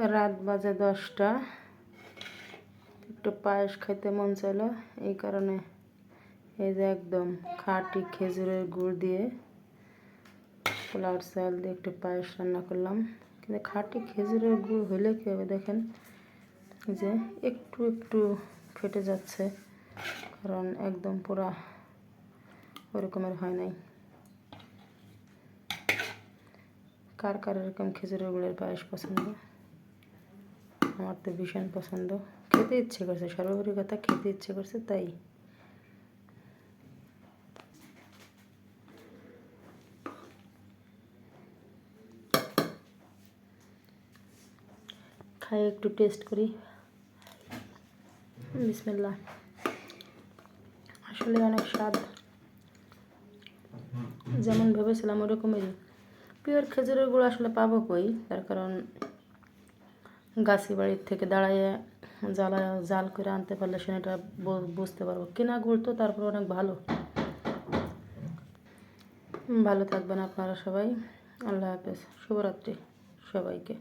রাত বাজে 10টা, একটু পায়েস খাইতে মন চাইলো, এই কারণে এই যে একদম খাঁটি খেজুরের গুড় দিয়ে পোলাওর চাল দিয়ে একটু পায়েস রান্না করলাম। কিন্তু খাঁটি খেজুরের গুড় হলে কী হবে দেখেন, যে একটু একটু ফেটে যাচ্ছে, কারণ একদম পুরা ওরকমের হয় নাই। কার কার এরকম খেজুরের গুড়ের পায়েস পছন্দ? আমার তো ভীষণ পছন্দ, খেতে ইচ্ছে করছে, সর্বোপরি কথা খেতে ইচ্ছে করছে, তাই খাই, একটু টেস্ট করি। বিসমিল্লাহ। আসলে অনেক স্বাদ, যেমন ভেবেছিলাম ওরকমেরই। পিওর খেজুরের গুড় আসলে পাবো কই, তার কারণ গাছি বাড়ির থেকে দাঁড়াইয়ে জাল করে আনতে পারলে সেটা বুঝতে পারবো। কেনা গুড় তো তারপর অনেক ভালো। ভালো থাকবেন আপনারা সবাই। আল্লাহ হাফেজ, শুভরাত্রি সবাইকে।